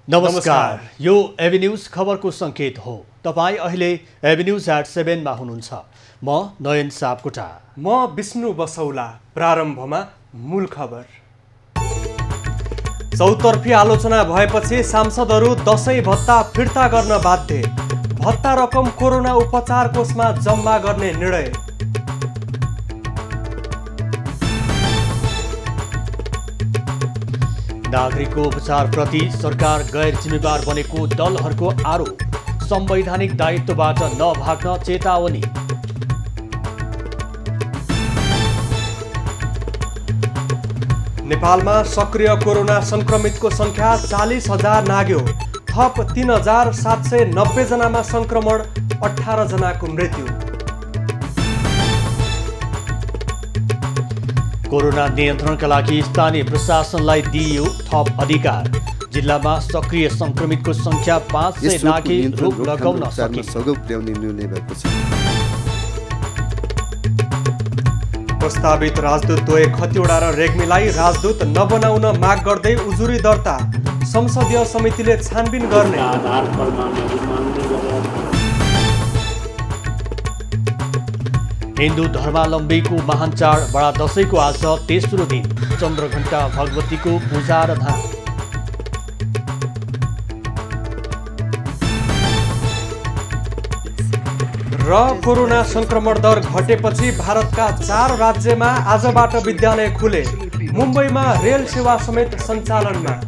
नमस्कार, यो AB news खबरको संकेत हो। तपाई अहिले एबी न्यूज @7 मा हुनुहुन्छ। म नयन सापकोटा। म विष्णु बसौला। प्रारम्भमा मूल खबर। चौतर्फी आलोचना भएपछि सांसदहरू दशैं भत्ता फिर्ता गर्न बाध्य। भत्ता रकम कोरोना उपचार कोषमा जम्मा गर्ने निर्णय। नागरिकको उपचारप्रति सरकार गैर जिम्मेवार बनेको दलहरूको आरोप। संवैधानिक दायित्वबाट नभाग्न चेतावनी। नेपालमा सक्रिय कोरोना संक्रमितको संख्या 40,000 नाग्यो। थप 3,790 जनामा संक्रमण, 18 जनाको मृत्यु। कोरोना नियन्त्रणका लागि स्थानीय प्रशासनलाई दिइयो थप अधिकार। जिल्लामा सक्रिय संक्रमितको संख्या 500 नाघे रोक लगाउन सकिन्छ। प्रस्तावित राजदूत द्वय खतिवडा र रेग्मीलाई राजदूत नबनाउन माग गर्दै उजुरी दर्ता। संसदीय समितिले छानबिन गर्ने। हिन्दू धर्मावलम्बीको महान चाड बडा दशैंको आज तेस्रो दिन। चन्द्रघण्टा भगवतीको पूजा र ध्यान। र कोरोना संक्रमण दर घटेपछि भारतका 4 राज्यमा आजबाट विद्यालय खुले। मुम्बईमा रेल सेवा समेत सञ्चालनमा।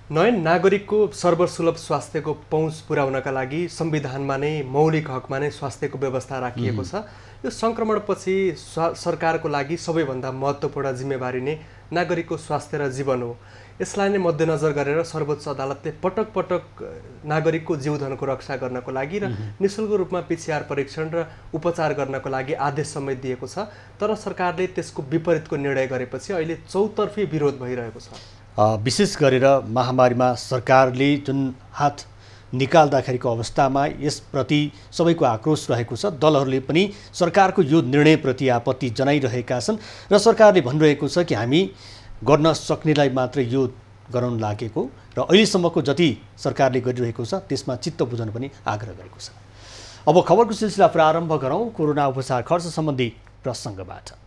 नयाँ नागरिकको सर्वसुलभ स्वास्थ्यको पहुँच पुर्याउनका लागि संविधानमा नै मौलिक हकमा नै स्वास्थ्यको व्यवस्था राखिएको छ। यो संक्रमणपछि सरकारको लागि सबैभन्दा महत्त्वपूर्ण जिम्मेवारी नै नागरिकको स्वास्थ्य र जीवन हो। यसलाई नै मध्यनजर गरेर सर्वोच्च अदालतले पटक पटक नागरिकको जीवधनको रक्षा गर्नको लागि र निःशुल्क रूपमा पीसीआर परीक्षण र उपचार गर्नको लागि आदेश समेत दिएको छ। तर सरकारले त्यसको विपरीतको निर्णय गरेपछि अहिले चौतर्फी विरोध भइरहेको छ। विशेष गरेर महामारीमा सरकारले जुन हात निकाल्दाखेरिको अवस्थामा यसप्रति सबैको आक्रोश रहेको छ। दलहरूले पनि सरकारको यो निर्णयप्रति आपत्ति जनाइरहेका छन् र सरकारले भनिरहेको छ कि हामी गर्न सक्नेलाई मात्र यो गराउन लागेको र अहिलेसम्मको जति सरकारले गरिरहेको छ त्यसमा चित्त बुझाउन पनि आग्रह गरेको छ। अब खबरको सिलसिला प्रारम्भ गरौँ कोरोना उपचार खर्च सम्बन्धी प्रसङ्गबाट।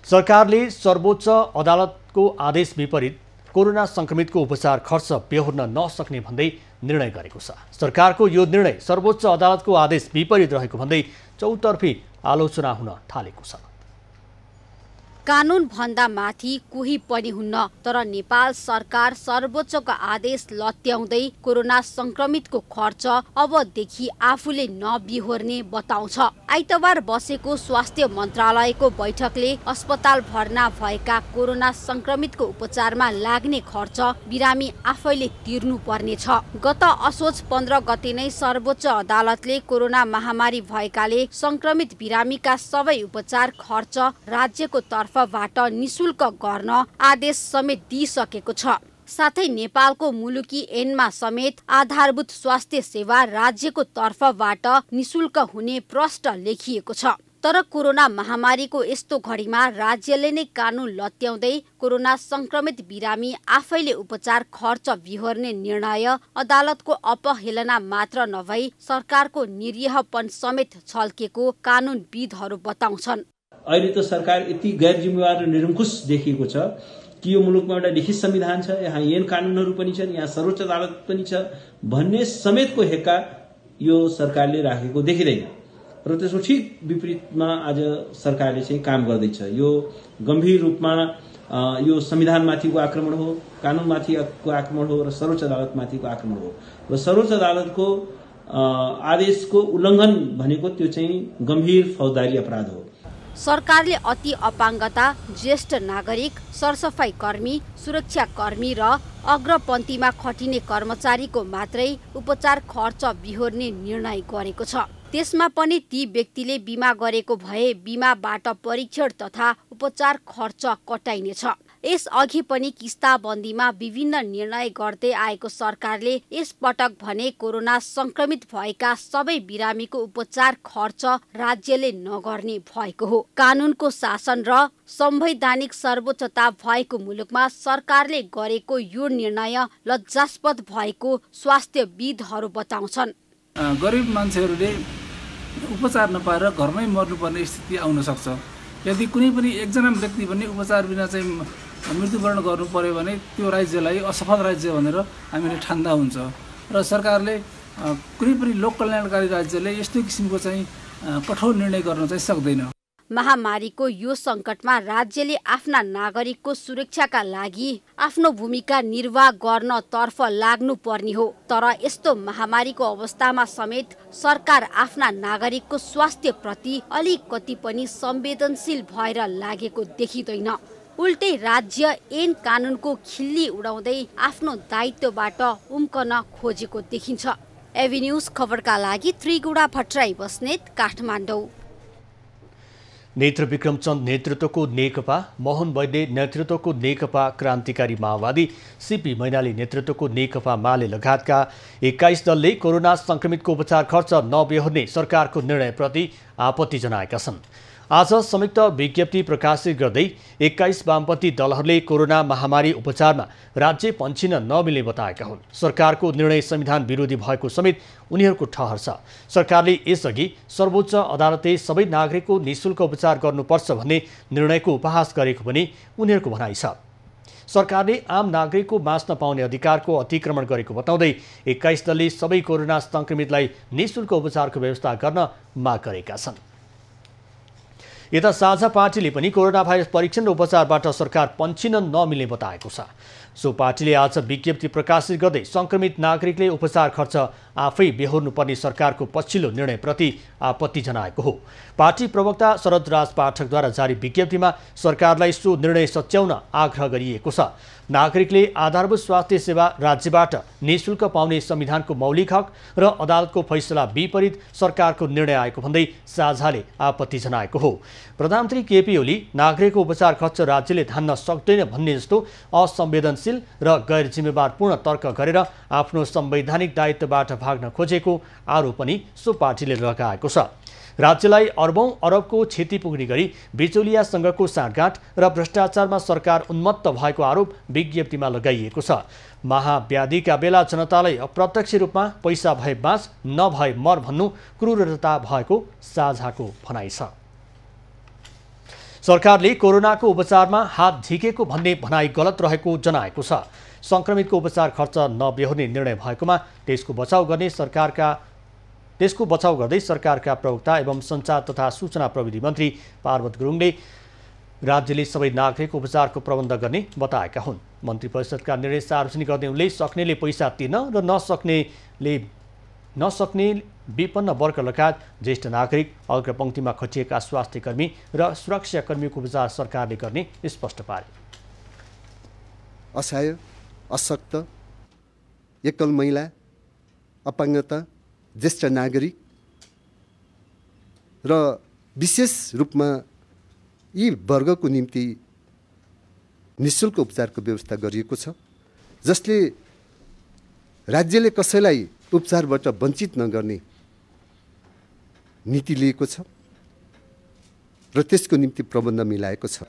सरकारले सर्वोच्च अदालतको आदेश विपरीत कोरोना संक्रमितको उपचार खर्च बेहोर्न नसक्ने भन्दै निर्णय गरेको छ। सरकारको यो निर्णय सर्वोच्च अदालतको आदेश विपरीत रहेको भन्दै चौतर्फी आलोचना हुन थालेको छ। कानुन भन्दा माथि कोही पनि हुन्न, तर नेपाल सरकार सर्वोच्चको आदेश लत्याउँदै कोरोना संक्रमितको खर्च अबदेखि आफूले नबिहोर्ने बताउँछ। आइतबार बसेको स्वास्थ्य मन्त्रालयको बैठकले अस्पताल भर्ना भएका कोरोना संक्रमितको उपचारमा लाग्ने खर्च बिरामी आफैले तिर्नु पर्नेछ। गत असोज 15 गते नै सर्वोच्च अदालतले कोरोना महामारी भएकाले संक्रमित बिरामीका सबै उपचार खर्च राज्यको बाट निशुल्क गर्न आदेश समेत दिइसकेको छ। साथै नेपालको मुलुकी ऐनमा समेत आधारभूत स्वास्थ्य सेवा राज्यको तर्फबाट निशुल्क हुने प्रष्ट लेखिएको छ। तर कोरोना महामारीको यस्तो घडीमा राज्यले नै कानुन लत्याउँदै कोरोना संक्रमित बिरामी आफैले उपचार खर्च बिहोर्ने निर्णय अदालतको अपहेलना मात्र नभई सरकारको निरीहपन समेत छल्केको कानुनविदहरू बताउँछन्। अहिले त सरकार यति गैर जिम्मेवार र निरङ्कुश देखिएको छ कि यो मुलुकमा एउटा लिखित संविधान छ, यहाँ ऐन कानुनहरू पनि छन्, यहाँ सर्वोच्च अदालत पनि छ भन्ने समेतको हेक्का यो सरकारले राखेको देखिँदैन र त्यसको ठिक विपरीतमा आज सरकारले चाहिँ काम गर्दैछ। यो गम्भीर रूपमा यो संविधानमाथिको आक्रमण हो, कानुनमाथिको आक्रमण हो र सर्वोच्च अदालतमाथिको आक्रमण हो र सर्वोच्च अदालतको आदेशको उल्लङ्घन भनेको त्यो चाहिँ गम्भीर फौजदारी अपराध हो। सरकारले अति अपाङ्गता, ज्येष्ठ नागरिक, सरसफाई कर्मी, सुरक्षा कर्मी र अग्रपन्थीमा खटिने कर्मचारीको मात्रै उपचार खर्च बिहोर्ने निर्णय गरेको छ। त्यसमा पनि ती व्यक्तिले बिमा गरेको भए बिमाबाट परीक्षण तथा उपचार खर्च कटाइनेछ। यसअघि पनि किस्ताबन्दीमा विभिन्न निर्णय गर्दै आएको सरकारले यसपटक भने कोरोना संक्रमित भएका सबै बिरामीको उपचार खर्च राज्यले नगर्ने भएको हो। कानुनको शासन र संवैधानिक सर्वोच्चता भएको मुलुकमा सरकारले गरेको यो निर्णय लज्जास्पद भएको स्वास्थ्यविदहरू बताउँछन्। गरिब मान्छेहरूले उपचार नपाएर घरमै मर्नुपर्ने स्थिति आउन सक्छ। यदि कुनै पनि एकजना व्यक्ति पनि उपचार बिना चाहिँ मृत्युवरण गर्नु पर्यो भने त्यो राज्यलाई असफल राज्य भनेर हामीले ठान्दा हुन्छ र सरकारले कुनै पनि लोक कल्याणकारी राज्यले यस्तो किसिमको चाहिँ कठोर निर्णय गर्न चाहिँ सक्दैन। महामारीको यो संकटमा राज्यले आफ्ना नागरिकको सुरक्षाका लागि आफ्नो भूमिका निर्वाह गर्न तर्फ लाग्नु पर्ने हो। तर यस्तो महामारीको अवस्थामा समेत सरकार आफ्ना नागरिकको स्वास्थ्य प्रति अलिकति पनि संवेदनशील भएर लागेको देखिँदैन। उल्टै राज्य ऐन कानुनको खिल्ली उडाउँदै आफ्नो दायित्वबाट उम्कन खोजेको देखिन्छ। एभी न्यूज खबरका लागि त्रिगुडा भट्टराई बस्नेत, काठमाडौँ। नेत्र विक्रमचन्द नेतृत्वको नेकपा, मोहन वैद्य नेतृत्वको नेकपा क्रान्तिकारी माओवादी, सीपी मैनाली नेतृत्वको नेकपा माले लगायतका 21 दलले कोरोना संक्रमितको उपचार खर्च नबेहोर्ने सरकारको निर्णयप्रति आपत्ति जनाएका छन्। आज संयुक्त विज्ञप्ति प्रकाशित गर्दै 21 वामपन्थी दलहरूले कोरोना महामारी उपचारमा राज्य पन्छिन नमिल्ने बताएका हुन्। सरकारको निर्णय संविधान विरोधी भएको समेत उनीहरूको ठहर छ। सरकारले यसअघि सर्वोच्च अदालतले सबै नागरिकको निःशुल्क उपचार गर्नुपर्छ भन्ने निर्णयको उपहास गरेको पनि उनीहरूको भनाइ छ। सरकारले आम नागरिकको बाँच्न पाउने अधिकारको अतिक्रमण गरेको बताउँदै 21 दलले सबै कोरोना संक्रमितलाई निःशुल्क उपचारको व्यवस्था गर्न माग गरेका छन्। यता साझा पार्टीले पनि कोरोना भाइरस परीक्षण र उपचारबाट सरकार पन्छिन नमिल्ने बताएको छ। सो पार्टीले आज विज्ञप्ति प्रकाशित गर्दै संक्रमित नागरिकले उपचार खर्च आफै बेहोर्नुपर्ने सरकारको पछिल्लो निर्णयप्रति आपत्ति जनाएको हो। पार्टी प्रवक्ता शरद राज पाठकद्वारा जारी विज्ञप्तिमा सरकारलाई सो निर्णय सच्याउन आग्रह गरिएको छ। नागरिकले आधारभूत स्वास्थ्य सेवा राज्यबाट निःशुल्क पाउने संविधानको मौलिक हक र अदालतको फैसला विपरीत सरकारको निर्णय आएको भन्दै साझाले आपत्ति जनाएको हो। प्रधानमन्त्री केपी ओली नागरिकको उपचार खर्च राज्यले धान्न सक्दैन भन्ने जस्तो असंवेदनशील र गैर जिम्मेवारपूर्ण तर्क गरेर आफ्नो संवैधानिक दायित्वबाट भाग्न खोजेको आरोप पनि सो पार्टीले लगाएको छ। राज्यलाई अर्बौं अरबको क्षति पुग्ने गरी बिचौलियासँगको साँठगाँठ र भ्रष्टाचारमा सरकार उन्मत्त भएको आरोप विज्ञप्तिमा लगाइएको छ। महाव्याधिका बेला जनतालाई अप्रत्यक्ष रूपमा पैसा भए बाँच नभए मर भन्नु क्रूरता भएको साझाको भनाइ छ। सरकारले कोरोनाको उपचारमा हात झिकेको भन्ने भनाइ गलत रहेको जनाएको छ। संक्रमितको उपचार खर्च नबेहोर्ने निर्णय भएकोमा त्यसको बचाउ गर्दै सरकारका प्रवक्ता एवं सञ्चार तथा सूचना प्रविधि मन्त्री पार्वत गुरुङले राज्यले सबै नागरिक उपचारको प्रबन्ध गर्ने बताएका हुन्। मन्त्री परिषदका निर्णय सार्वजनिक गर्दै उनले सक्नेले पैसा तिर्न र नसक्ने विपन्न वर्ग लगायत ज्येष्ठ नागरिक, अग्रपङ्क्तिमा खटिएका स्वास्थ्यकर्मी र सुरक्षाकर्मीको उपचार सरकारले गर्ने स्पष्ट पारे। असहाय, अशक्त, एकल महिला, अपाङ्गता, ज्येष्ठ नागरिक र विशेष रूपमा यी वर्गको निम्ति निःशुल्क उपचारको व्यवस्था गरिएको छ, जसले राज्यले कसैलाई उपचारबाट वञ्चित नगर्ने नीति लिएको छ र त्यसको निम्ति प्रबन्ध मिलाएको छ।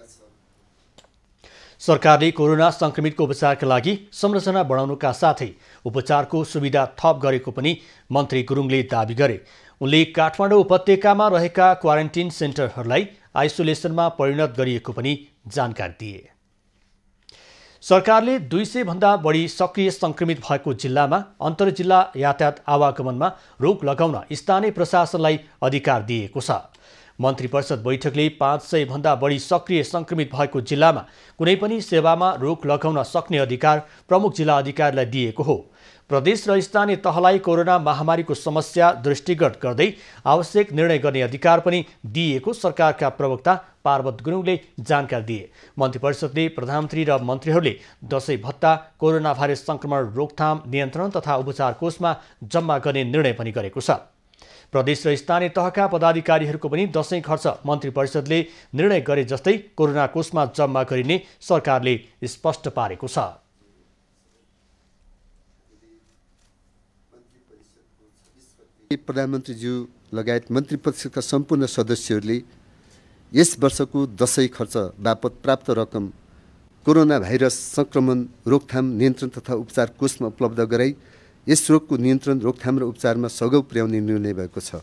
सरकारले कोरोना संक्रमितको उपचारका लागि संरचना बढाउनुका साथै उपचारको सुविधा थप गरेको पनि मन्त्री गुरुङले दाबी गरे। उनले काठमाडौँ उपत्यकामा रहेका क्वारेन्टिन सेन्टरहरूलाई आइसोलेसनमा परिणत गरिएको पनि जानकारी दिए। सरकारले 200 भन्दा बढी सक्रिय संक्रमित भएको जिल्लामा अन्तर्जिल्ला यातायात आवागमनमा रोक लगाउन स्थानीय प्रशासनलाई अधिकार दिएको छ। मन्त्री परिषद बैठकले 500 भन्दा बढी सक्रिय संक्रमित भएको जिल्लामा कुनै पनि सेवामा रोक लगाउन सक्ने अधिकार प्रमुख जिल्ला अधिकारीलाई दिएको हो। प्रदेश र स्थानीय तहलाई कोरोना महामारीको समस्या दृष्टिगत गर्दै आवश्यक निर्णय गर्ने अधिकार पनि दिएको सरकारका प्रवक्ता पार्वत गुरुङले जानकारी दिए। मन्त्री परिषदले प्रधानमन्त्री र मन्त्रीहरूले दशैं भत्ता, कोरोना भाइरस संक्रमण रोकथाम, नियन्त्रण तथा उपचार कोषमा जम्मा गर्ने निर्णय पनि गरेको छ। प्रदेश र स्थानीय तहका पदाधिकारीहरूको पनि दशैं खर्च मन्त्री परिषदले निर्णय गरे जस्तै कोरोना कोषमा जम्मा गरिने सरकारले स्पष्ट पारेको छ। प्रधानमन्त्रीज्यू लगायत मन्त्री परिषदका सम्पूर्ण सदस्यहरूले यस वर्षको दशैं खर्च बापत प्राप्त रकम कोरोना भाइरस संक्रमण रोकथाम नियन्त्रण तथा उपचार कोषमा उपलब्ध गराई यस रोगको नियन्त्रण रोकथाम र उपचारमा सघाउ पुर्याउने निर्णय भएको छ।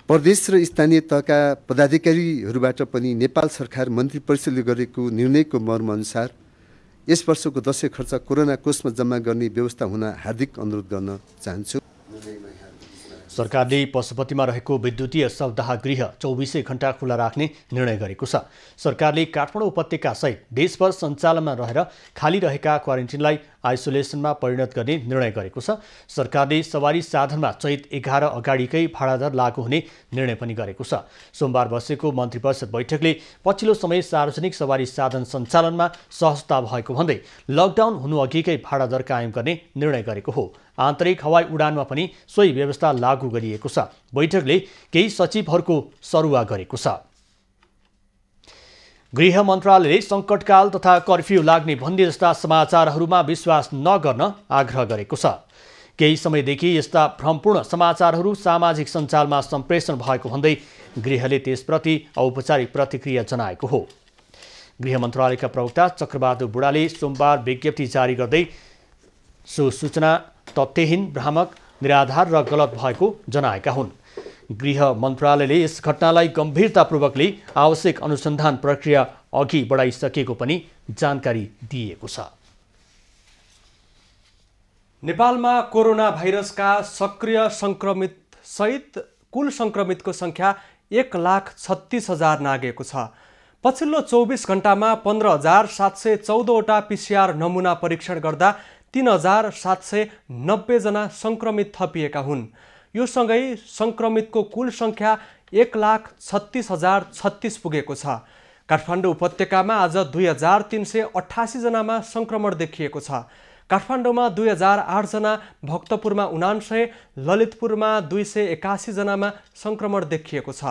प्रदेश र स्थानीय तहका पदाधिकारीहरूबाट पनि नेपाल सरकार मन्त्री परिषदले गरेको निर्णयको मर्मअनुसार यस वर्षको दशैं खर्च कोरोना कोषमा जम्मा गर्ने व्यवस्था हुन हार्दिक अनुरोध गर्न चाहन्छु। सरकारले पशुपतिमा रहेको विद्युतीय शवदाह गृह 24 घण्टा खुला राख्ने निर्णय गरेको छ। सरकारले काठमाडौँ उपत्यका सहित देशभर सञ्चालनमा रहेर खाली रहेका क्वारेन्टिनलाई आइसोलेसनमा परिणत गर्ने निर्णय गरेको छ। सरकारले सवारी साधनमा चैत 11 अगाडिकै भाडादर लागू हुने निर्णय पनि गरेको छ। सोमबार बसेको मन्त्री परिषद बैठकले पछिल्लो समय सार्वजनिक सवारी साधन सञ्चालनमा सहजता भएको भन्दै लकडाउन हुनुअघिकै भाडादर कायम गर्ने निर्णय गरेको हो। आन्तरिक हवाई उडानमा पनि सोही व्यवस्था लागू गरिएको छ। बैठकले केही सचिवहरूको सरुवा गरेको छ। गृह मन्त्रालयले सङ्कटकाल तथा कर्फ्यू लाग्ने भन्ने जस्ता समाचारहरूमा विश्वास नगर्न आग्रह गरेको छ। केही समयदेखि यस्ता भ्रमपूर्ण समाचारहरू सामाजिक सञ्जालमा सम्प्रेषण भएको भन्दै गृहले त्यसप्रति औपचारिक प्रतिक्रिया जनाएको हो। गृह मन्त्रालयका प्रवक्ता चक्रबहादुर बुढाले सोमबार विज्ञप्ति जारी गर्दै सो सूचना तथ्यहीन, भ्रामक, निराधार र गलत भएको जनाएका हुन्। गृह मन्त्रालयले यस घटनालाई गम्भीरतापूर्वक लिई आवश्यक अनुसन्धान प्रक्रिया अघि बढाइसकेको पनि जानकारी दिएको छ। नेपालमा कोरोना भाइरसका सक्रिय संक्रमित सहित कुल संक्रमितको संख्या 1,36,000 नागेको छ। पछिल्लो 24 घण्टामा 15,714 वटा PCR नमुना परीक्षण गर्दा 3,790 जना संक्रमित थपिएका हुन्। यो सँगै संक्रमितको कुल संख्या 1,36,036 पुगेको छ। काठमाडौँ उपत्यकामा आज 2,388 जनामा संक्रमण देखिएको छ। काठमाडौँमा 2,008 जना, भक्तपुरमा 79, ललितपुरमा 281 जनामा संक्रमण देखिएको छ।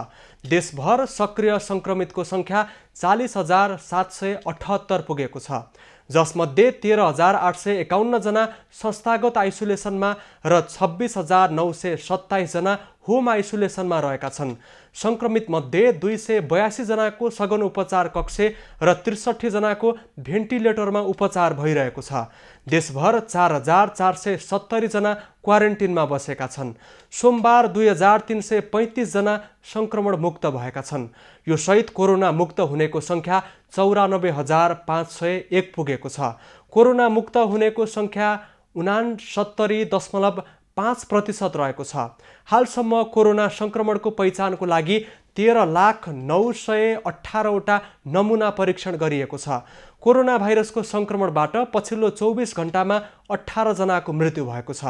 देशभर सक्रिय संक्रमितको संख्या 40,778 पुगेको छ, जसमध्ये 13,851 जना संस्थागत आइसोलेसनमा र 26,927 जना होम आइसोलेसनमा रहेका छन्। संक्रमित मध्ये 282 जनाको सघन उपचार कक्ष र 63 जनाको भेन्टिलेटरमा उपचार भइरहेको छ। देशभर 4,470 जना क्वारेन्टिनमा बसेका छन्। सोमबार 2,335 जना संक्रमण मुक्त भएका छन्। यो सहित कोरोना मुक्त हुनेको संख्या 94,501 पुगेको छ। कोरोना मुक्त हुनेको संख्या 69.5% रहेको छ। हालसम्म कोरोना संक्रमणको पहिचानको लागि 13,918 वटा नमुना परीक्षण गरिएको छ। कोरोना भाइरसको संक्रमणबाट पछिल्लो 24 घण्टामा 18 जनाको मृत्यु भएको छ।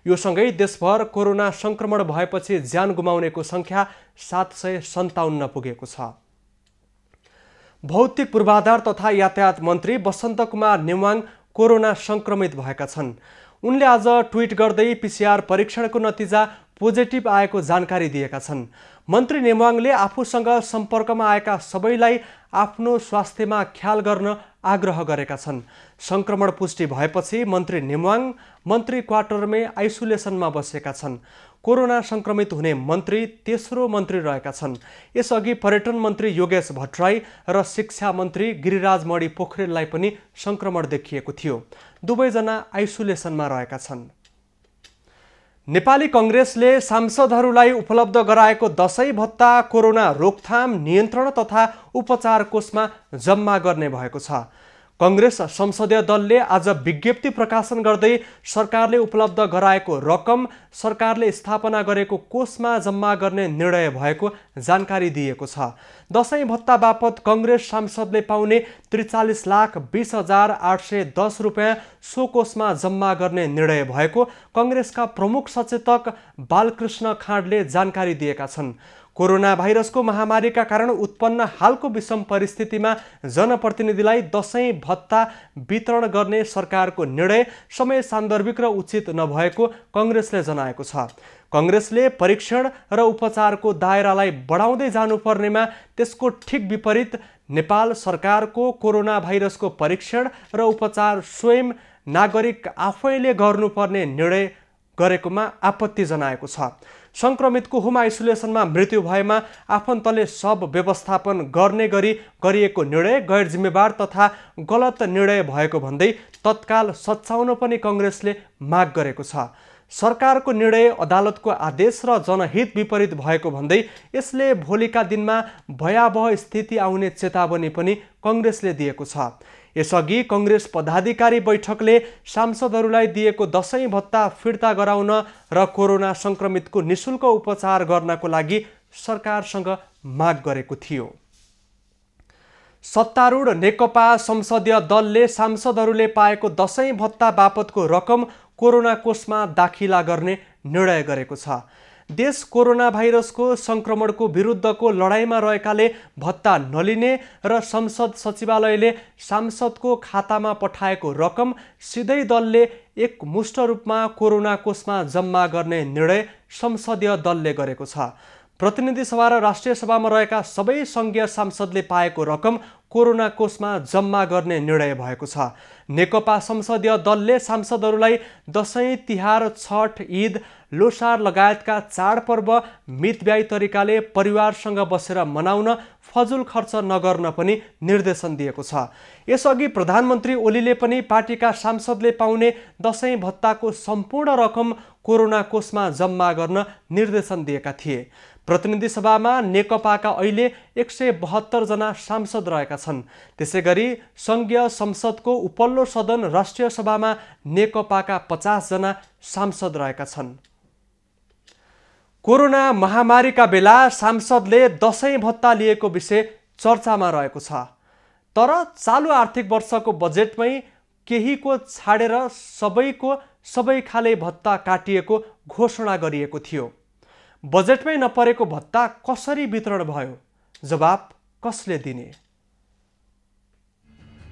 यो सँगै देशभर कोरोना संक्रमण भएपछि ज्यान गुमाउनेको संख्या 757 पुगेको छ। भौतिक पूर्वाधार तथा यातायात मन्त्री बसन्त कुमार नेवाङ कोरोना संक्रमित भएका छन्। उनले आज ट्विट गर्दै PCR परीक्षणको नतिजा पोजिटिभ आएको जानकारी दिएका छन्। मन्त्री नेवाङले आफूसँग सम्पर्कमा आएका सबैलाई आफ्नो स्वास्थ्यमा ख्याल गर्न आग्रह गरेका छन्। संक्रमण पुष्टि भएपछि मन्त्री नेवाङ मन्त्री क्वार्टरमै आइसोलेसनमा बसेका छन्। कोरोना संक्रमित हुने मन्त्री तेस्रो मन्त्री रहेका छन्। यसअघि पर्यटन मन्त्री योगेश भट्टराई र शिक्षा मन्त्री गिरिराज मणि पोखरेललाई पनि संक्रमण देखिएको थियो। दुवैजना आइसोलेसनमा रहेका छन्। नेपाली कांग्रेसले सांसदहरूलाई उपलब्ध गराएको दशैं भत्ता कोरोना रोकथाम नियन्त्रण तथा उपचार कोषमा जम्मा गर्ने भएको छ। कांग्रेस संसदीय दलले आज विज्ञप्ति प्रकाशन गर्दै सरकारले उपलब्ध गराएको रकम सरकारले स्थापना गरेको कोषमा जम्मा गर्ने निर्णय भएको जानकारी दिएको छ। दशैं भत्ता बापत कांग्रेस सांसदले पाउने 43,20,810 रुपैयाँ सो कोषमा जम्मा गर्ने निर्णय भएको कांग्रेसका प्रमुख सचेतक बालकृष्ण खाँडले जानकारी दिएका छन्। कोरोना भाइरसको महामारीका कारण उत्पन्न हालको विषम परिस्थितिमा जनप्रतिनिधिलाई दशैं भत्ता वितरण गर्ने सरकारको निर्णय समय सान्दर्भिक र उचित नभएको कांग्रेसले जनाएको छ। कांग्रेसले परीक्षण र उपचारको दायरालाई बढाउँदै जानुपर्नेमा त्यसको ठिक विपरीत नेपाल सरकारको कोरोना भाइरसको परीक्षण र उपचार स्वयं नागरिक आफैले गर्नुपर्ने निर्णय गरेकोमा आपत्ति जनाएको छ। संक्रमितको होम आइसोलेसनमा मृत्यु भएमा आफन्तले सब व्यवस्थापन गर्ने गरी गरिएको निर्णय गैर जिम्मेवार तथा गलत निर्णय भएको भन्दै तत्काल सच्याउन पनि कांग्रेसले माग गरेको छ। सरकारको निर्णय अदालतको आदेश र जनहित विपरीत भएको भन्दै यसले भोलिका दिनमा भयावह स्थिति आउने चेतावनी पनि कांग्रेसले दिएको छ। यसअघि कांग्रेस पदाधिकारी बैठकले सांसदहरूलाई दिएको दशैं भत्ता फिर्ता गराउन र कोरोना संक्रमितको निशुल्क उपचार गर्नको लागि सरकारसँग माग गरेको थियो। सत्तारूढ नेकपा संसदीय दलले सांसदहरूले पाएको दशैं भत्ता बापतको रकम कोरोना कोषमा दाखिला गर्ने निर्णय गरेको छ। देश कोरोना भाइरसको संक्रमणको विरुद्धको लडाईँमा रहेकाले भत्ता नलिने र संसद सचिवालयले सांसदको खातामा पठाएको रकम सिधै दलले एकमुष्ट रूपमा कोरोना कोषमा जम्मा गर्ने निर्णय संसदीय दलले गरेको छ। प्रतिनिधि सभा र राष्ट्रिय सभामा रहेका सबै संघीय सांसदले पाएको रकम कोरोना कोषमा जम्मा गर्ने निर्णय भएको छ। नेकपा संसदीय दलले सांसदहरूलाई दशैं, तिहार, छठ, ईद, लोसार लगायतका चाडपर्व मितव्ययी तरिकाले परिवारसँग बसेर मनाउन फजुल खर्च नगर्न पनि निर्देशन दिएको छ। यसअघि प्रधानमन्त्री ओलीले पनि पार्टीका सांसदले पाउने दशैं भत्ताको सम्पूर्ण रकम कोरोना कोषमा जम्मा गर्न निर्देशन दिएका थिए। प्रतिनिधि सभामा नेकपाका अहिले 172 जना सांसद रहेका छन्। त्यसैगरी संघीय संसदको उपल्लो सदन राष्ट्रिय सभामा नेकपाका 50 जना सांसद रहेका छन्। कोरोना महामारीका बेला सांसदले दशैं भत्ता लिएको विषय चर्चामा रहेको छ। तर चालु आर्थिक वर्षको बजेटमै केहीको छाडेर सबैको सबै खाले भत्ता काटिएको घोषणा गरिएको थियो। बजेटमै नपरेको भत्ता कसरी वितरण भयो? जवाब कसले दिने?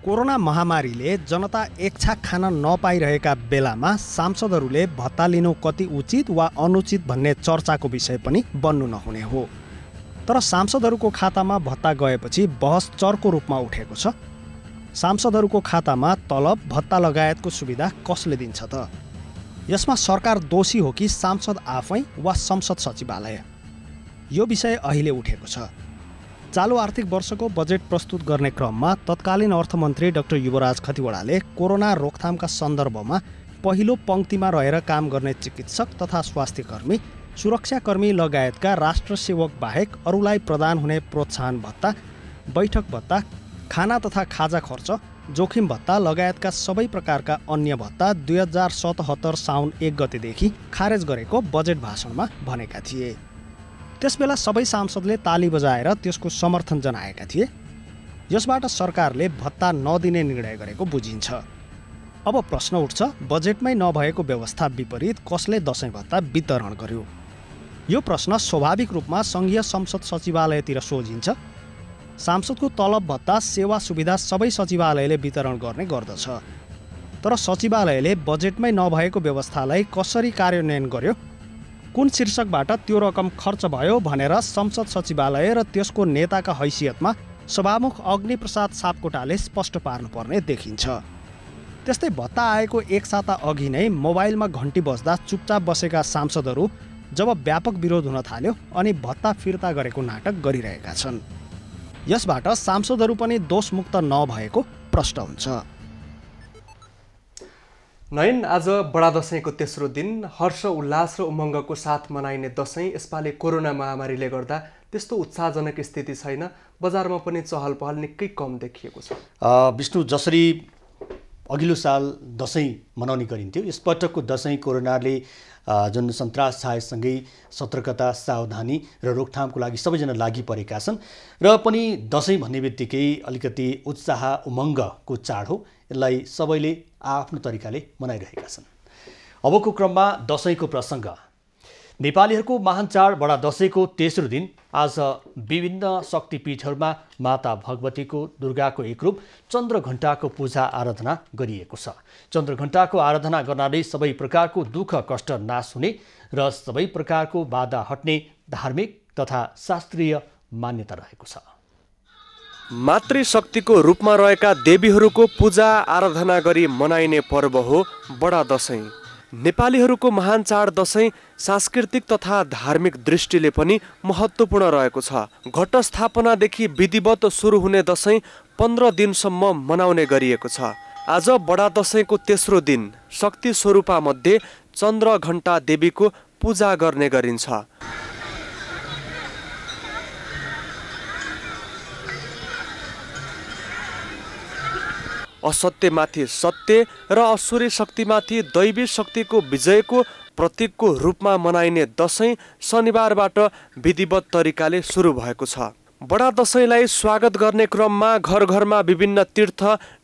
कोरोना महामारीले जनता एक छाक खान नपाइरहेका बेलामा सांसदहरूले भत्ता लिनु कति उचित वा अनुचित भन्ने चर्चाको विषय पनि बन्नु नहुने हो। तर सांसदहरूको खातामा भत्ता गएपछि बहस चर्को रूपमा उठेको छ। सांसदहरूको खातामा तलब, भत्ता लगायतको सुविधा कसले दिन्छ त? यसमा सरकार दोषी हो कि सांसद आफै वा संसद सचिवालय? यो विषय अहिले उठेको छ। चालु आर्थिक वर्षको बजेट प्रस्तुत गर्ने क्रममा तत्कालीन अर्थमन्त्री डाक्टर युवराज खतिवडाले कोरोना रोकथामका सन्दर्भमा पहिलो पङ्क्तिमा रहेर काम गर्ने चिकित्सक तथा स्वास्थ्यकर्मी, सुरक्षाकर्मी लगायतका राष्ट्र सेवक बाहेक अरूलाई प्रदान हुने प्रोत्साहन भत्ता, बैठक भत्ता, खाना तथा खाजा खर्च, जोखिम भत्ता लगायतका सबै प्रकारका अन्य भत्ता 2077 साउन 1 गतेदेखि खारेज गरेको बजेट भाषणमा भनेका थिए। त्यसबेला सबै सांसदले ताली बजाएर त्यसको समर्थन जनाएका थिए। यसबाट सरकारले भत्ता नदिने निर्णय गरेको बुझिन्छ। अब प्रश्न उठ्छ, बजेटमै नभएको व्यवस्था विपरीत कसले दशैं भत्ता वितरण गर्यो? यो प्रश्न स्वाभाविक रूपमा संघीय संसद सचिवालयतिर सोझिन्छ। सांसदको तलब, भत्ता, सेवा सुविधा सबै सचिवालयले वितरण गर्ने गर्दछ। तर सचिवालयले बजेटमै नभएको व्यवस्थालाई कसरी कार्यान्वयन गर्यो, कुन शीर्षकबाट त्यो रकम खर्च भयो भनेर संसद सचिवालय र त्यसको नेताका हैसियतमा सभामुख अग्निप्रसाद सापकोटाले स्पष्ट पार्नुपर्ने देखिन्छ। त्यस्तै भत्ता आएको एक साता अघि नै मोबाइलमा घन्टी बज्दा चुपचाप बसेका सांसदहरू जब व्यापक विरोध हुन थाल्यो अनि भत्ता फिर्ता गरेको नाटक गरिरहेका छन्। यसबाट सांसदहरू पनि दोषमुक्त नभएको प्रश्न हुन्छ। नयन, आज बडा दशैंको तेस्रो दिन हर्ष उल्लास र उमङ्गको साथ मनाइने दशैं यसपालि कोरोना महामारीले गर्दा त्यस्तो उत्साहजनक स्थिति छैन। बजारमा पनि चहल पहल निकै कम देखिएको छ। विष्णु, जसरी अघिल्लो साल दशैं मनाउने गरिन्थ्यो, यसपटकको दशैं कोरोनाले जुन सन्तास छाएसँगै सतर्कता, सावधानी र रोकथामको लागि सबैजना लागि परेका छन् र पनि दशैं भन्ने बित्तिकै अलिकति उत्साह उमङ्गको चाड हो। यसलाई सबैले आफ्नो तरिकाले मनाइरहेका छन्। अबको क्रममा दशैंको प्रसङ्ग। नेपालीहरूको महान चाड बडा दशैंको तेस्रो दिन आज विभिन्न शक्तिपीठहरूमा माता भगवतीको दुर्गाको एक रूप चन्द्रघण्टाको पूजा आराधना गरिएको छ। चन्द्रघण्टाको आराधना गर्नाले सबै प्रकारको दुःख कष्ट नाश हुने र सबै प्रकारको बाधा हट्ने धार्मिक तथा शास्त्रीय मान्यता रहेको छ। मातृशक्तिको रूपमा रहेका देवीहरूको पूजा आराधना गरी मनाइने पर्व हो बडा दशैं। नेपालीहरूको महान चाड दशैं सांस्कृतिक तथा धार्मिक दृष्टिले पनि महत्त्वपूर्ण रहेको छ। घटस्थापनादेखि विधिवत सुरु हुने दशैं 15 दिनसम्म मनाउने गरिएको छ। आज बडा दशैंको तेस्रो दिन शक्ति स्वरूपा मध्ये चन्द्रघण्टा देवीको पूजा गर्ने गरिन्छ। असत्यमाथि सत्य र असुरी शक्तिमाथि दैवी शक्तिको विजयको प्रतीकको रूपमा मनाइने दशैं शनिबारबाट विधिवत तरिकाले सुरु भएको छ। बडा दशैंलाई स्वागत गर्ने क्रममा घर घरमा विभिन्न तीर्थ,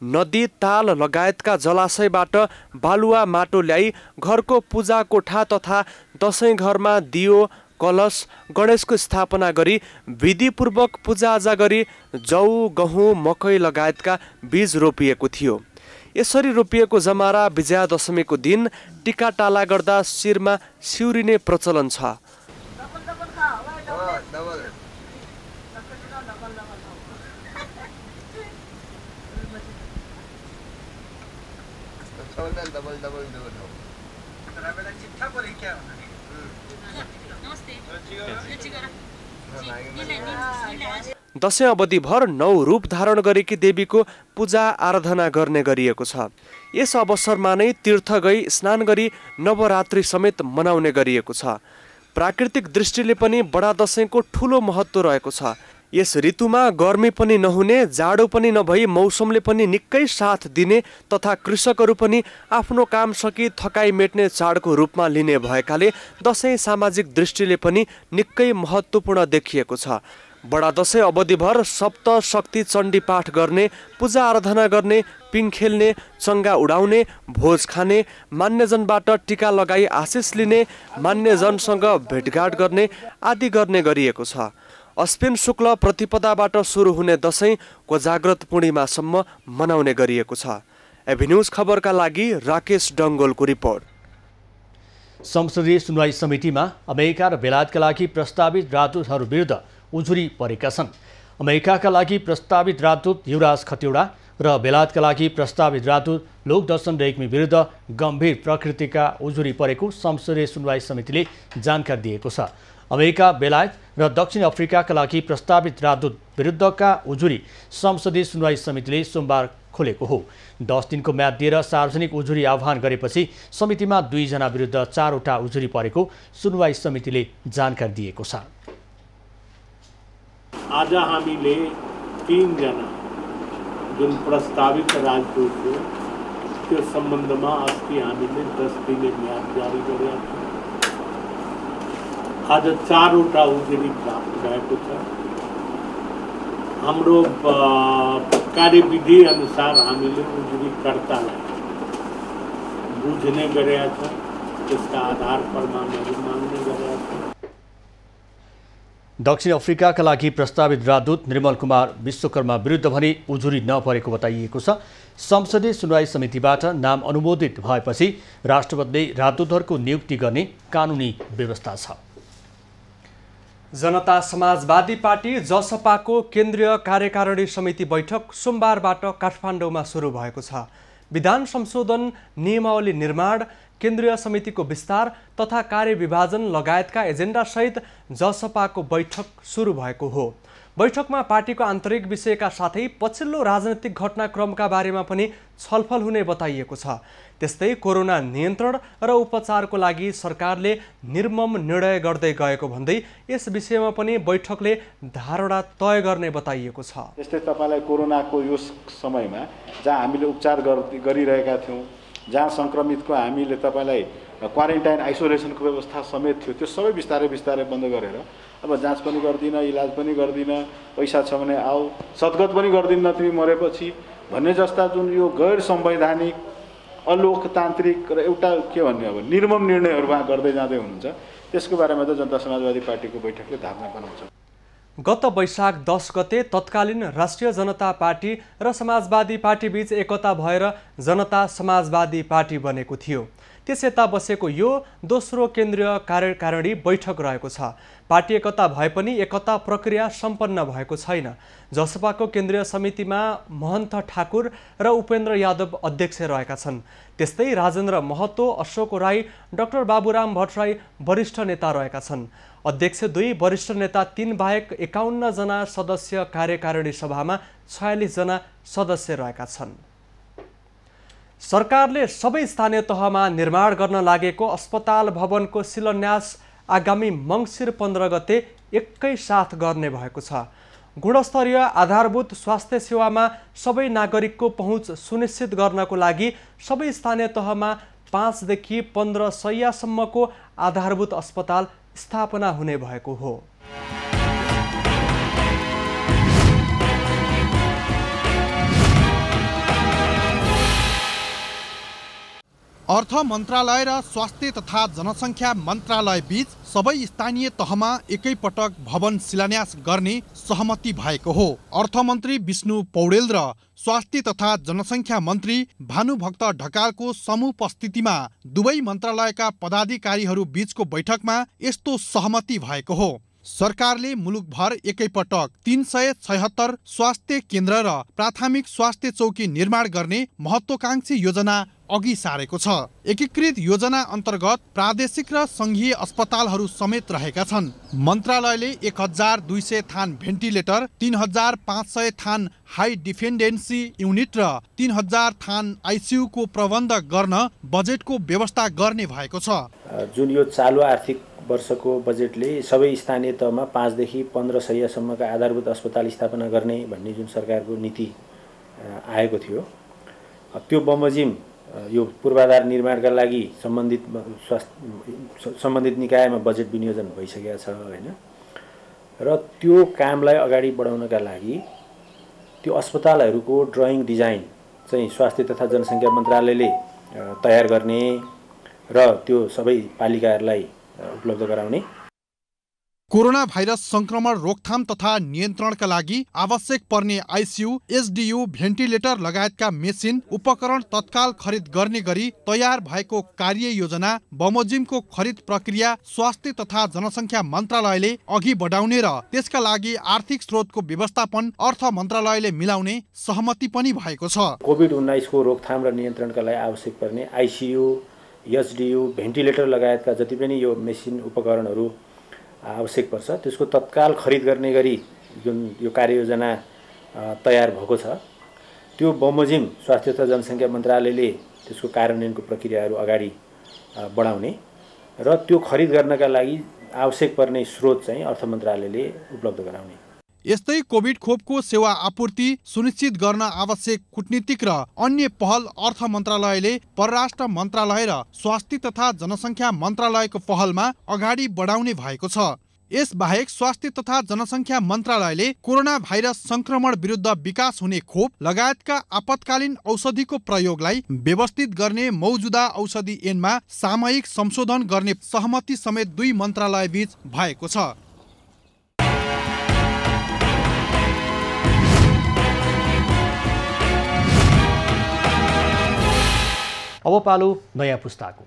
नदी, ताल लगायतका जलाशयबाट बालुवा माटो ल्याई घरको पूजा कोठा तथा दशैं घरमा दियो, कलश, गणेशको स्थापना गरी विधिपूर्वक पूजाआजा गरी जौ, गहुँ, मकै लगायतका बीज रोपिएको थियो। यसरी रोपिएको जमारा विजयादशमीको दिन टिका टाला गर्दा शिरमा सिउरिने प्रचलन छ। दशैं अवधिभर 9 रूप धारण गरेकी देवीको पूजा आराधना गर्ने गरिएको छ। यस अवसरमा नै तीर्थ गई स्नान गरी नवरात्रि समेत मनाउने गरिएको छ। प्राकृतिक दृष्टिले पनि बडा दशैंको ठूलो महत्त्व रहेको छ। यस ऋतुमा गर्मी पनि नहुने, जाडो पनि नभई मौसमले पनि निकै साथ दिने तथा कृषकहरू पनि आफ्नो काम सकि थकाइ मेट्ने चाडको रूपमा लिने भएकाले दशैं सामाजिक दृष्टिले पनि निकै महत्त्वपूर्ण देखिएको छ। बडा दशैं अवधिभर सप्त शक्ति चण्डी पाठ गर्ने, पूजा आराधना गर्ने, पिङ खेल्ने, चङ्गा उडाउने, भोज खाने, मान्यजनबाट टिका लगाई आशिष लिने, मान्यजनसँग भेटघाट गर्ने आदि गर्ने गरिएको छ। अश्विन शुक्ल प्रतिपदाबाट सुरु हुने दशैं कोजाग्रत पूर्णिमासम्म मनाउने गरिएको छ। एभी न्यूज खबरका लागि राकेश डङ्गोलको रिपोर्ट। संसदीय सुनवाई समितिमा अमेरिका र बेलायतका लागि प्रस्तावित राजदूतहरू विरुद्ध उजुरी परेका छन्। अमेरिकाका लागि प्रस्तावित राजदूत युवराज खतिवडा र बेलायतका लागि प्रस्तावित राजदूत लोकदर्शन रेग्मी विरुद्ध गम्भीर प्रकृतिका उजुरी परेको संसदीय सुनवाई समितिले जानकारी दिएको छ। अमेरिका, बेलायत र दक्षिण अफ्रिकाका लागि प्रस्तावित राजदूत विरुद्धका उजुरी संसदीय सुनवाई समितिले सोमबार खोलेको हो। 10 दिनको म्याद दिएर सार्वजनिक उजुरी आह्वान गरेपछि समितिमा 2 जना विरुद्ध 4 वटा उजुरी परेको सुनवाई समितिले जानकारी दिएको छ। आज हामीले 3 जना जुन प्रस्तावित राजदूत हो त्यो सम्बन्धमा अस्ति हामीले 10 दिने म्याद जारी गरेका छौँ। आज 4 वटा उजुरी प्राप्त भएको छ। हाम्रो कार्यविधि अनुसार हामीले उजुरीकर्तालाई बुझ्ने गरेका छौँ, त्यसका आधार प्रमाणहरू माग्ने गरेका छौँ। दक्षिण अफ्रिकाका लागि प्रस्तावित राजदूत निर्मल कुमार विश्वकर्मा विरुद्ध भने उजुरी नपरेको बताइएको छ। संसदीय सुनवाई समितिबाट नाम अनुमोदित भएपछि राष्ट्रपतिले राजदूतहरूको नियुक्ति गर्ने कानुनी व्यवस्था छ। जनता समाजवादी पार्टी जसपाको केन्द्रीय कार्यकारिणी समिति बैठक सोमबारबाट काठमाडौँमा सुरु भएको छ। विधान संशोधन, नियमावली निर्माण, केन्द्रीय समितिको विस्तार तथा कार्यविभाजन लगायतका एजेन्डासहित जसपाको बैठक सुरु भएको हो। बैठकमा पार्टीको आन्तरिक विषयका साथै पछिल्लो राजनैतिक घटनाक्रमका बारेमा पनि छलफल हुने बताइएको छ। त्यस्तै कोरोना नियन्त्रण र उपचारको लागि सरकारले निर्मम निर्णय गर्दै गएको भन्दै यस विषयमा पनि बैठकले धारणा तय गर्ने बताइएको छ। त्यस्तै तपाईलाई कोरोनाको यो समयमा जहाँ हामीले उपचार गरिरहेका थियौँ, जहाँ संक्रमितको हामीले तपाईलाई क्वारेन्टाइन आइसोलेसनको व्यवस्था समेत थियो, त्यो सबै बिस्तारै बन्द गरेर अब जाँच पनि गर्दिन, इलाज पनि गर्दिन, पैसा छ भने आऊ, सद्गत पनि गर्दिन तिमी मरेपछि भन्ने जस्ता जुन यो गैर संवैधानिक, अलोकतान्त्रिक र एउटा के भन्ने अब निर्मम निर्णयहरू उहाँ गर्दै जाँदै हुनुहुन्छ। त्यसको बारेमा त जनता समाजवादी पार्टीको बैठकले धारणा बनाउँछ। गत वैशाख 10 गते तत्कालीन राष्ट्रिय जनता पार्टी र समाजवादी पार्टी बीच एकता भएर जनता समाजवादी पार्टी बनेको थियो। त्यस यता बसेको यो दोस्रो केन्द्रीय कार्यकारिणी बैठक रहेको छ। पार्टी एकता भए पनि एकता प्रक्रिया सम्पन्न भएको छैन। जसपाको केन्द्रीय समितिमा महन्त ठाकुर र उपेन्द्र यादव अध्यक्ष रहेका छन्। त्यस्तै राजेन्द्र महतो, अशोक राई, डाक्टर बाबुराम भट्टराई वरिष्ठ नेता रहेका छन्। अध्यक्ष 2, वरिष्ठ नेता 3 बाहेक 51 जना सदस्य कार्यकारिणी सभामा 46 जना सदस्य रहेका छन्। सरकारले सबै स्थानीय तहमा निर्माण गर्न लागेको अस्पताल भवनको शिलान्यास आगामी मङ्सिर 15 गते एकैसाथ गर्ने भएको छ। गुणस्तरीय आधारभूत स्वास्थ्य सेवामा सबै नागरिकको पहुँच सुनिश्चित गर्नको लागि सबै स्थानीय तहमा 5 देखि 15 शय्यासम्मको आधारभूत अस्पताल स्थापना हुने भएको हो। अर्थ मन्त्रालय र स्वास्थ्य तथा जनसङ्ख्या मन्त्रालय बीच सबै स्थानीय तहमा एकैपटक भवन शिलान्यास गर्ने सहमति भएको हो। अर्थमन्त्री विष्णु पौडेल र स्वास्थ्य तथा जनसङ्ख्या मन्त्री भानुभक्त ढकालको समुपस्थितिमा दुवै मन्त्रालयका पदाधिकारीहरू बीचको बैठकमा यस्तो सहमति भएको हो। सरकारले मुलुकभर एकैपटक 376 स्वास्थ्य केन्द्र र प्राथमिक स्वास्थ्य चौकी निर्माण गर्ने महत्त्वकांक्षी योजना अघि सारेको छ। एकीकृत योजना अन्तर्गत प्रादेशिक र संघीय अस्पतालहरू समेत रहेका छन्। मन्त्रालयले 1200 थान भेन्टिलेटर, 3500 थान हाई डिफेन्डेन्सी युनिट र 3000 थान आइसियु को प्रबन्ध गर्न बजेटको व्यवस्था गर्ने भएको छ। जुन यो चालु आर्थिक वर्षको बजेटले सबै स्थानीय तहमा 5 देखि 15 शय्यासम्मका आधारभूत अस्पताल स्थापना गर्ने भन्ने जुन सरकारको नीति आएको थियो, त्यो बमोजिम यो पूर्वाधार निर्माणका लागि सम्बन्धित निकायमा बजेट विनियोजन भइसकेको छ हैन। र त्यो कामलाई अगाडि बढाउनका लागि त्यो अस्पतालहरूको ड्रइङ डिजाइन चाहिँ स्वास्थ्य तथा जनसङ्ख्या मन्त्रालयले तयार गर्ने र त्यो सबै पालिकाहरूलाई उपलब्ध गराउने। कोरोना भाइरस संक्रमण रोकथाम तथा नियन्त्रणका लागि आवश्यक पर्ने आइसियु, एसडियु, भेन्टिलेटर लगायतका मेसिन उपकरण तत्काल खरिद गर्ने गरी तयार भएको कार्य योजना बमोजिमको खरिद प्रक्रिया स्वास्थ्य तथा जनसङ्ख्या मन्त्रालयले अघि बढाउने र त्यसका लागि आर्थिक स्रोतको व्यवस्थापन अर्थ मन्त्रालयले मिलाउने सहमति पनि भएको छ। कोभिड-19 को रोकथाम र नियन्त्रणका लागि आवश्यक पर्ने आइसियु, एसडियु, भेन्टिलेटर लगायतका जति पनि यो मेसिन उपकरणहरू आवश्यक पर्छ त्यसको तत्काल खरिद गर्ने गरी जुन यो कार्ययोजना तयार भएको छ, त्यो बमोजिम स्वास्थ्य तथा जनसङ्ख्या मन्त्रालयले त्यसको कार्यान्वयनको प्रक्रियाहरू अगाडि बढाउने र त्यो खरिद गर्नका लागि आवश्यक पर्ने स्रोत चाहिँ अर्थ मन्त्रालयले उपलब्ध गराउने। यस्तै कोभिड खोपको सेवा आपूर्ति सुनिश्चित गर्न आवश्यक कूटनीतिक र अन्य पहल अर्थ मन्त्रालयले परराष्ट्र मन्त्रालय र स्वास्थ्य तथा जनसङ्ख्या मन्त्रालयको पहलमा अगाडि बढाउने भएको छ। यसबाहेक स्वास्थ्य तथा जनसङ्ख्या मन्त्रालयले कोरोना भाइरस संक्रमण विरुद्ध विकास हुने खोप लगायतका आपतकालीन औषधिको प्रयोगलाई व्यवस्थित गर्ने मौजुदा औषधि ऐनमा सामयिक संशोधन गर्ने सहमति समेत दुई मन्त्रालय बीच भएको छ। अब पालो नयाँ पुस्ताको।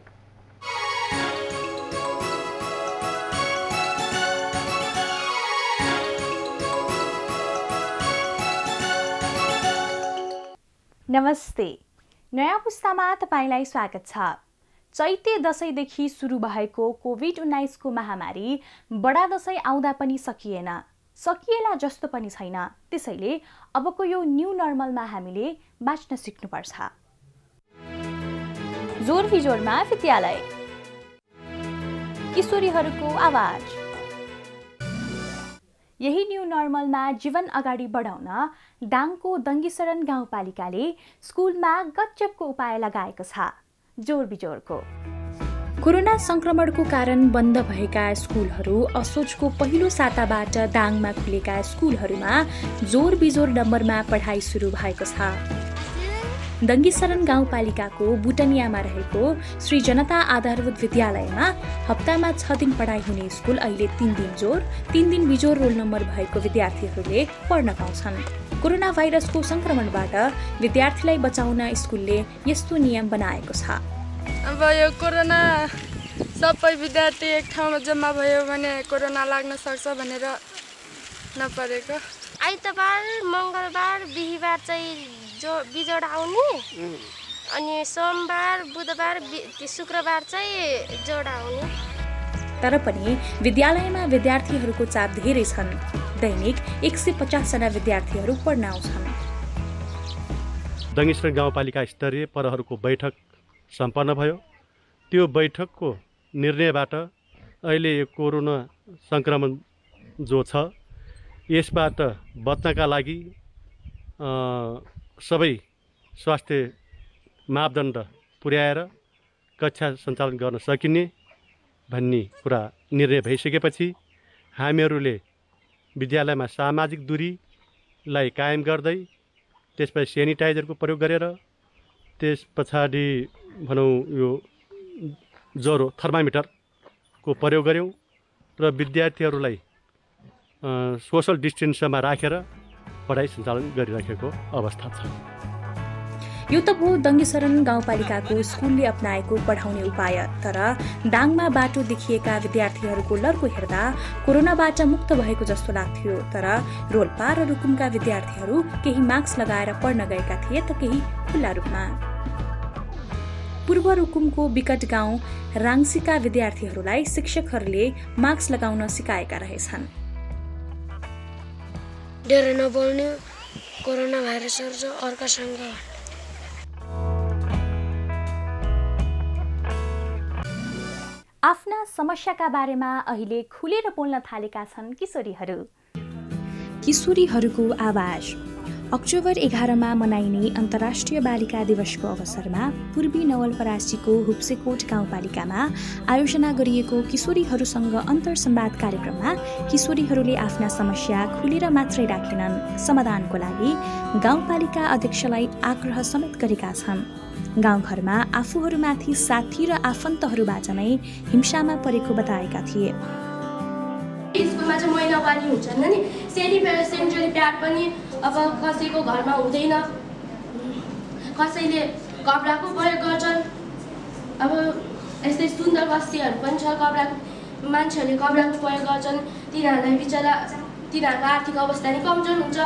नमस्ते, नयाँ पुस्तामा तपाईलाई स्वागत छ। चैते दशैंदेखि सुरु भएको कोभिड-19 को महामारी बडा दशैं आउँदा पनि सकिएला जस्तो पनि छैन। त्यसैले अबको यो न्यू नर्मलमा हामीले बाँच्न सिक्नुपर्छ। जोर बिजोरमा विद्यालय, किशोरीहरूको आवाज। यही न्यू नर्मलमा जीवन अगाडि बढाउन दाङको दङ्गीशरण गाउँपालिकाले स्कुलमा गजबको उपाय लगाएको छ। जोर बिजोरको कोरोना संक्रमणको कारण बन्द भएका स्कुलहरू असोजको पहिलो साताबाट दाङमा खुलेका स्कुलहरूमा जोर बिजोर नम्बरमा पढाइ सुरु भएको छ। दङ्गीशरण गाउँपालिकाको बुटनियामा रहेको श्री जनता आधारभूत विद्यालयमा हप्तामा 6 दिन पढाइ हुने स्कुल अहिले 3 दिन जोर 3 दिन बिजोर रोल नम्बर भएको विद्यार्थीहरूले पढ्न पाउँछन्। कोरोना भाइरसको संक्रमणबाट विद्यार्थीलाई बचाउन स्कुलले यस्तो नियम बनाएको छ। अब यो कोरोना सबै विद्यार्थी एक ठाउँमा जम्मा भयो भने कोरोना लाग्न सक्छ भनेर नपरेको। आइतबार, मङ्गलबार, बिहीबार चाहिँ बिजोड आउने अनि सोमबार, बुधबार, शुक्रबार चाहिँ जोड आउने। तर पनि विद्यालयमा विद्यार्थीहरूको चाप धेरै छन्। दैनिक 150 जना विद्यार्थीहरू पढ्न आउँछन्। दङ्गीशरण गाउँपालिका स्तरीय परहरूको बैठक सम्पन्न भयो। त्यो बैठकको निर्णयबाट अहिले यो कोरोना संक्रमण जो छ यसबाट बच्नका लागि सबै स्वास्थ्य मापदण्ड पुर्याएर कक्षा सञ्चालन गर्न सकिने भन्ने कुरा निर्णय भइसकेपछि हामीहरूले विद्यालयमा सामाजिक दूरीलाई कायम गर्दै त्यसपछि सेनिटाइजरको प्रयोग गरेर त्यस पछाडि भनौँ यो ज्वरो थर्मामिटरको प्रयोग गऱ्यौँ र विद्यार्थीहरूलाई सोशल डिस्टेन्समा राखेर पढाइ सञ्चालन गरिराखेको अवस्था छ। यो त भयो दङ्गीशरण गाउँपालिकाको स्कुलले अपनाएको पढाउने उपाय। तर दाङमा बाटो देखिएका विद्यार्थीहरूको लर्को हेर्दा कोरोनाबाट मुक्त भएको जस्तो लाग्थ्यो। तर रोल्पा र रुकुमका विद्यार्थीहरू केही मास्क लगाएर पढ्न गएका थिए त केही खुल्ला रूपमा। पूर्व रुकुमको विकट गाउँ राङ्सीका विद्यार्थीहरूलाई शिक्षकहरूले मास्क लगाउन सिकाएका रहेछन्। धेरै नबोल्ने, कोरोना भाइरसहरू जो अर्कासँग आफ्ना समस्याका बारेमा अहिले खुलेर बोल्न थालेका छन् किशोरीहरू। किशोरीहरूको आवाज। अक्टोबर 11 मनाइने अन्तर्राष्ट्रिय बालिका दिवसको अवसरमा पूर्वी नवलपरासीको हुप्सेकोट गाउँपालिकामा आयोजना गरिएको किशोरीहरूसँग अन्तर्संवाद कार्यक्रममा किशोरीहरूले आफ्ना समस्या खुलेर मात्रै राखेनन्, समाधानको लागि गाउँपालिका अध्यक्षलाई आग्रह समेत गरेका छन्। गाउँघरमा आफूहरूमाथि साथी र आफन्तहरूबाट नै हिंसामा परेको बताएका थिए। स्कुलमा चाहिँ महिनावारी हुन्छन् नि, सेनिटरी प्याड पनि अब कसैको घरमा हुँदैन, कसैले कपडाको प्रयोग गर्छन्। अब यस्तै सुन्दर बस्तीहरू पनि छ, कपडाको मान्छेहरूले कपडाको प्रयोग गर्छन्। तिनीहरूलाई बिचरा तिनीहरूको आर्थिक अवस्था नै कमजोर हुन्छ।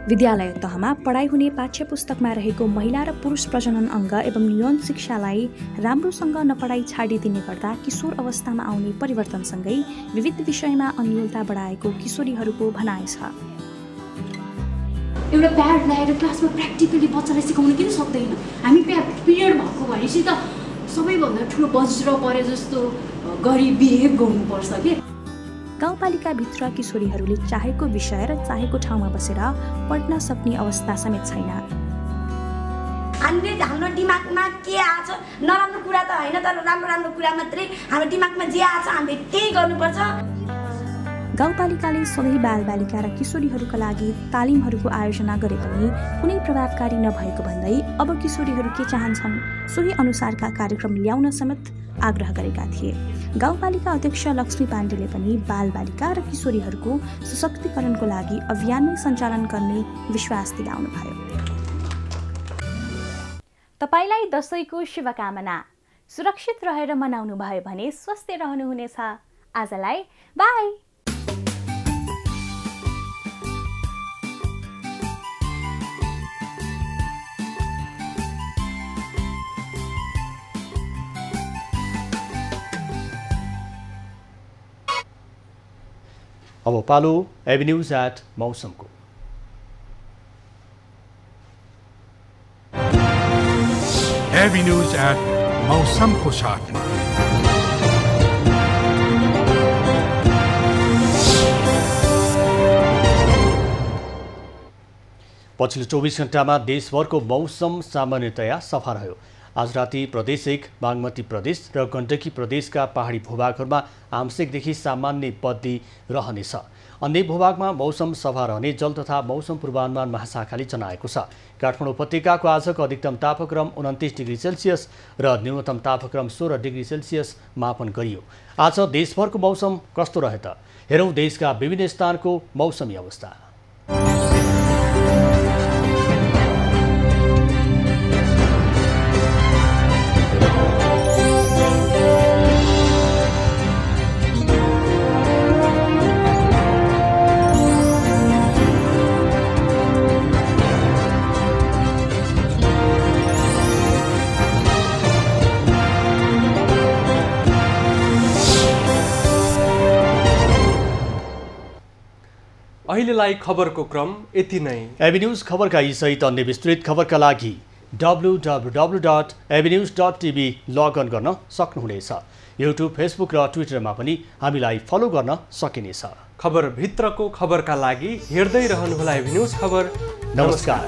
विद्यालय तहमा पढाइ हुने पाठ्य पुस्तकमा रहेको महिला र पुरुष प्रजनन अङ्ग एवं यौन शिक्षालाई राम्रोसँग नपढाइ छाडिदिने गर्दा किशोर अवस्थामा आउने परिवर्तनसँगै विविध विषयमा अन्योलता बढाएको किशोरीहरूको भनाइ छ। एउटा प्याड ल्याएर क्लासमा प्र्याक्टिकली बच्चालाई सिकाउन किन सक्दैन? हामी पिरियड भएको भनेपछि त सबैभन्दा ठुलो वज्र परे जस्तो गरी बिहेभ गर्नुपर्छ के। गाउँपालिकाभित्र किशोरीहरूले चाहेको विषय र चाहेको ठाउँमा बसेर पढ्न सक्ने अवस्था समेत छैन। हामीले हाम्रो दिमागमा के आछ, नराम्रो कुरा त होइन, तर राम्रो कुरा मात्रै हाम्रो दिमागमा जे आछ हामीले त्यही गर्नुपर्छ। गाउँपालिकाले सधैँ बालबालिका र किशोरीहरूका लागि तालिमहरूको आयोजना गरे पनि कुनै प्रभावकारी नभएको भन्दै अब किशोरीहरू के चाहन्छन् सोही अनुसारका कार्यक्रम ल्याउन समेत आग्रह गरेका थिए। गाउँपालिका अध्यक्ष लक्ष्मी पाण्डेले पनि बालबालिका र किशोरीहरूको सशक्तिकरणको लागि अभियान नै सञ्चालन गर्ने विश्वास दिलाउनुभयो। तपाईलाई दशैंको शुभकामना। सुरक्षित रहेर मनाउनु भयो भने स्वस्थ रहनुहुनेछ। आजलाई बाई। अब पालो एभिन्यूज एट मौसमको। एभिन्यूज एट मौसमको साथमा पछिल्लो 24 घण्टामा देशभरको मौसम सामान्यतया सफा रह्यो। आज राति प्रदेश 1, बागमती प्रदेश र गण्डकी प्रदेशका पहाडी भूभागहरूमा आंशिकदेखि सामान्य बदली रहनेछ। अन्य भूभागमा मौसम सफा रहने जल तथा मौसम पूर्वानुमान महाशाखाले जनाएको छ। काठमाडौँ उपत्यकाको आजको अधिकतम तापक्रम 29 डिग्री सेल्सियस र न्यूनतम तापक्रम 16 डिग्री सेल्सियस मापन गरियो। आज देशभरको मौसम कस्तो रहे त? हेरौँ देशका विभिन्न स्थानको मौसमी अवस्था। अहिलेलाई खबरको क्रम यति नै। एबी न्यूज खबरका यी सहित अन्य विस्तृत खबरका लागि www.abnews.tv लगइन गर्न सक्नुहुनेछ। युट्युब, फेसबुक र ट्विटरमा पनि हामीलाई फलो गर्न सकिनेछ। खबर भित्रको खबरका लागि हेर्दै रहनुहोला एबी न्यूज खबर। नमस्कार।